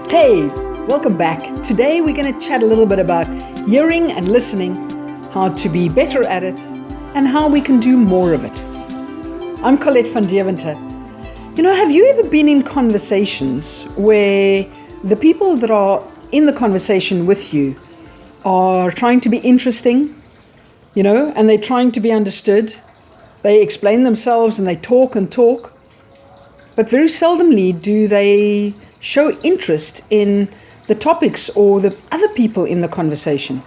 Hey, welcome back. Today we're going to chat a little bit about hearing and listening, how to be better at it, and how we can do more of it. I'm Collette from Deventer. Have you ever been in conversations where the people that are in the conversation with you are trying to be interesting, and they're trying to be understood? They explain themselves and they talk and talk, but very seldomly do they show interest in the topics or the other people in the conversation.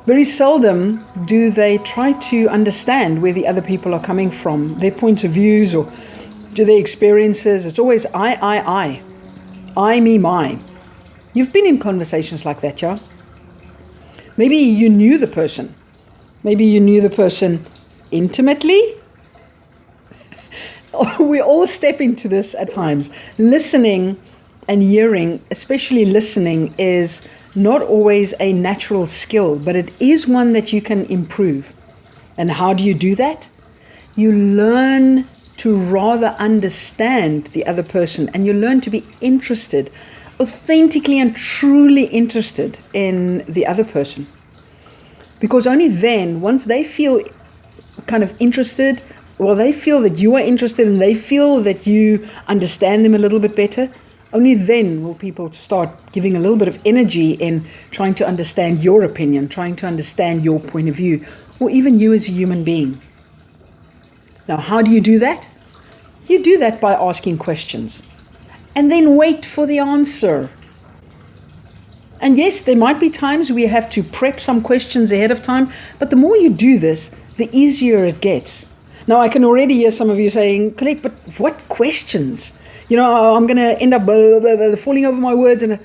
Very seldom do they try to understand where the other people are coming from, their points of views or their experiences. It's always I, me, my. You've been in conversations like that, yeah? Maybe you knew the person. Maybe you knew the person intimately. We all step into this at times. Listening and hearing, especially listening, is not always a natural skill, but it is one that you can improve. And how do you do that? You learn to rather understand the other person, and you learn to be interested, authentically and truly interested in the other person. Because only then, once they feel kind of interested, well, they feel that you are interested and they feel that you understand them a little bit better, only then will people start giving a little bit of energy in trying to understand your opinion, trying to understand your point of view, or even you as a human being. Now, how do you do that? You do that by asking questions and then wait for the answer. And yes, there might be times where you have to prep some questions ahead of time, but the more you do this, the easier it gets. Now, I can already hear some of you saying, Collette, but what questions? I'm going to end up falling over my words. And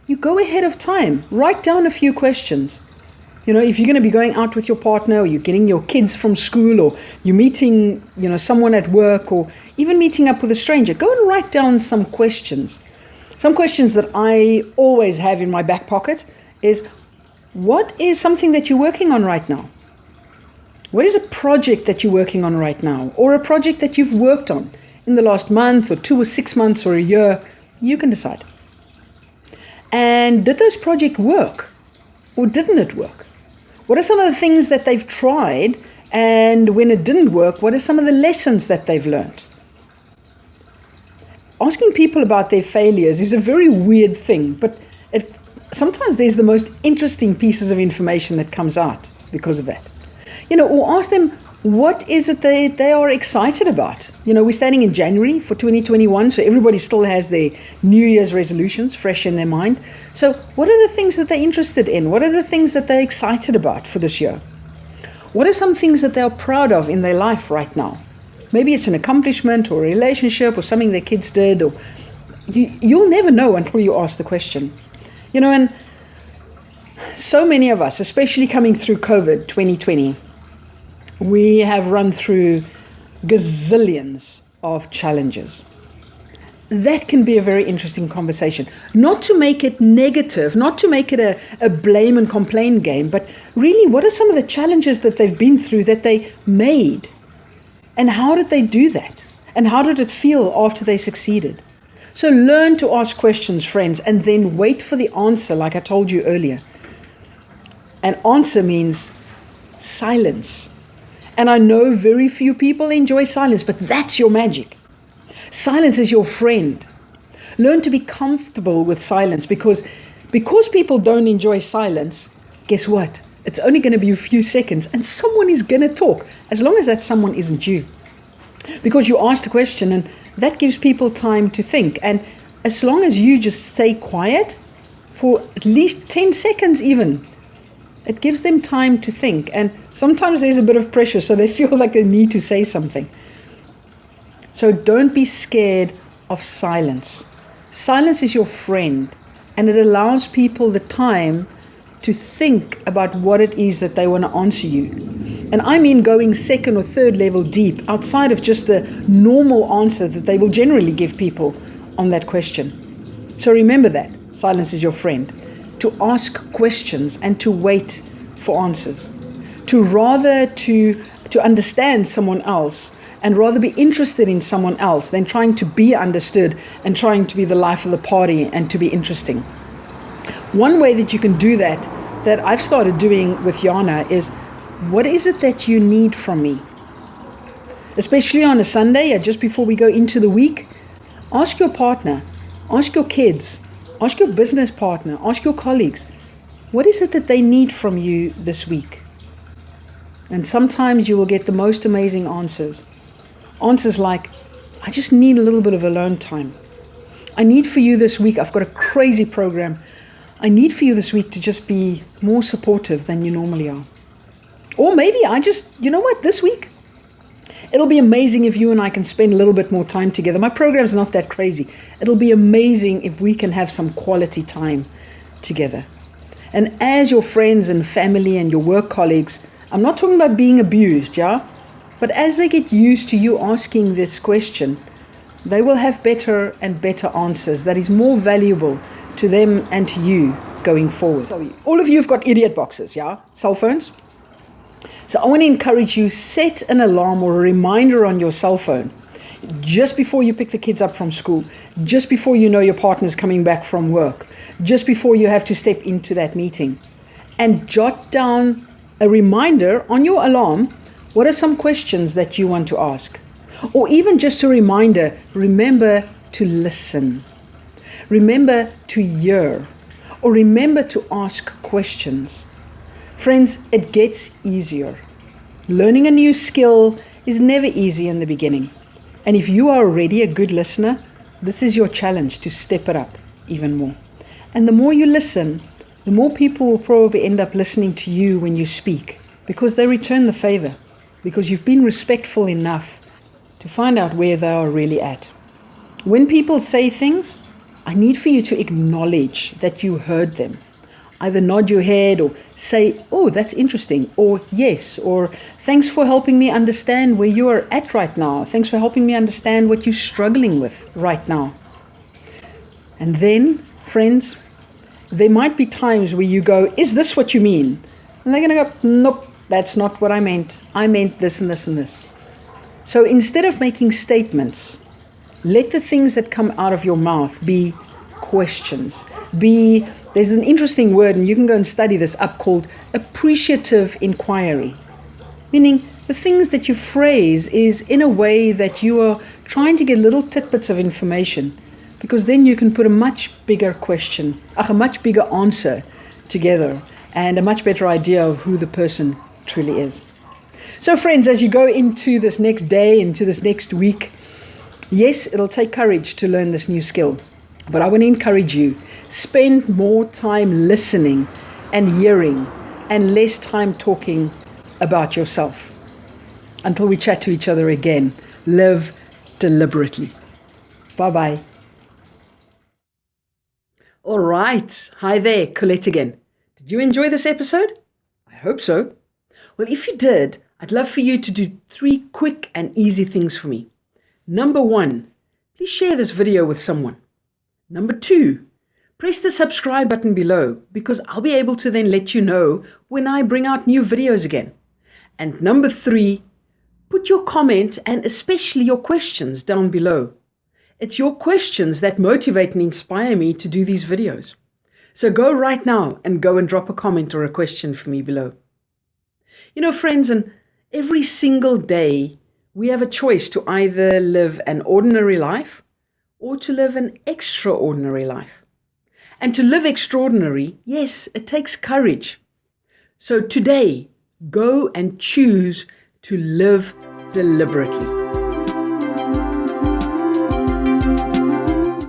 you go ahead of time. Write down a few questions. If you're going to be going out with your partner, or you're getting your kids from school, or you're meeting, someone at work, or even meeting up with a stranger, go and write down some questions. Some questions that I always have in my back pocket is, what is something that you're working on right now? What is a project that you're working on right now? Or a project that you've worked on in the last month or 2 or 6 months or a year? You can decide. And did those projects work? Or didn't it work? What are some of the things that they've tried? And when it didn't work, what are some of the lessons that they've learned? Asking people about their failures is a very weird thing, but sometimes there's the most interesting pieces of information that comes out because of that. Or ask them, what is it they are excited about? We're standing in January for 2021, so everybody still has their New Year's resolutions fresh in their mind. So what are the things that they're interested in? What are the things that they're excited about for this year? What are some things that they are proud of in their life right now? Maybe it's an accomplishment or a relationship or something their kids did. Or you'll never know until you ask the question. And so many of us, especially coming through COVID 2020, we have run through gazillions of challenges. That can be a very interesting conversation. Not to make it negative, not to make it a blame and complain game, but really, what are some of the challenges that they've been through that they made? And how did they do that? And how did it feel after they succeeded? So learn to ask questions, friends, and then wait for the answer, like I told you earlier. An answer means silence. And I know very few people enjoy silence, but that's your magic. Silence is your friend. Learn to be comfortable with silence because people don't enjoy silence, guess what? It's only going to be a few seconds and someone is going to talk, as long as that someone isn't you. Because you asked a question and that gives people time to think. And as long as you just stay quiet for at least 10 seconds even, it gives them time to think. And sometimes there's a bit of pressure, so they feel like they need to say something. So don't be scared of silence. Silence is your friend, and it allows people the time to think about what it is that they want to answer you. And I mean going second or third level deep, outside of just the normal answer that they will generally give people on that question. So remember that. Silence is your friend. To ask questions and to wait for answers. To rather to understand someone else and rather be interested in someone else than trying to be understood and trying to be the life of the party and to be interesting. One way that you can do that I've started doing with Yana is, what is it that you need from me? Especially on a Sunday, just before we go into the week, ask your partner, ask your kids, ask your business partner, ask your colleagues, what is it that they need from you this week? And sometimes you will get the most amazing answers. Answers like, I just need a little bit of alone time. I need for you this week, I've got a crazy program. I need for you this week to just be more supportive than you normally are. Or maybe you know what, this week, it'll be amazing if you and I can spend a little bit more time together. My program's not that crazy. It'll be amazing if we can have some quality time together. And as your friends and family and your work colleagues, I'm not talking about being abused, yeah? But as they get used to you asking this question, they will have better and better answers that is more valuable to them and to you going forward. So all of you have got idiot boxes, yeah? Cell phones. So I want to encourage you, set an alarm or a reminder on your cell phone just before you pick the kids up from school, just before you know your partner's coming back from work, just before you have to step into that meeting, and jot down a reminder on your alarm. What are some questions that you want to ask? Or even just a reminder, remember to listen. Remember to hear. Or remember to ask questions. Friends, it gets easier. Learning a new skill is never easy in the beginning. And if you are already a good listener, this is your challenge to step it up even more. And the more you listen, the more people will probably end up listening to you when you speak, because they return the favor, because you've been respectful enough to find out where they are really at. When people say things, I need for you to acknowledge that you heard them. Either nod your head or say, oh, that's interesting, or yes, or thanks for helping me understand where you are at right now. Thanks for helping me understand what you're struggling with right now. And then, friends, there might be times where you go, is this what you mean? And they're going to go, nope, that's not what I meant. I meant this and this and this. So instead of making statements, let the things that come out of your mouth be questions. There's an interesting word, and you can go and study this up, called appreciative inquiry. Meaning the things that you phrase is in a way that you are trying to get little tidbits of information, because then you can put a much bigger question, a much bigger answer together, and a much better idea of who the person truly is. So friends, as you go into this next day, into this next week, yes, it'll take courage to learn this new skill. But I want to encourage you, spend more time listening and hearing and less time talking about yourself. Until we chat to each other again, live deliberately. Bye-bye. All right. Hi there, Collette again. Did you enjoy this episode? I hope so. Well, if you did, I'd love for you to do 3 quick and easy things for me. Number 1, please share this video with someone. Number 2, press the subscribe button below, because I'll be able to then let you know when I bring out new videos again. And number 3, put your comment and especially your questions down below. It's your questions that motivate and inspire me to do these videos. So go right now and go and drop a comment or a question for me below. You know, friends, and every single day we have a choice to either live an ordinary life or to live an extraordinary life. And to live extraordinary, yes, it takes courage. So today, go and choose to live deliberately.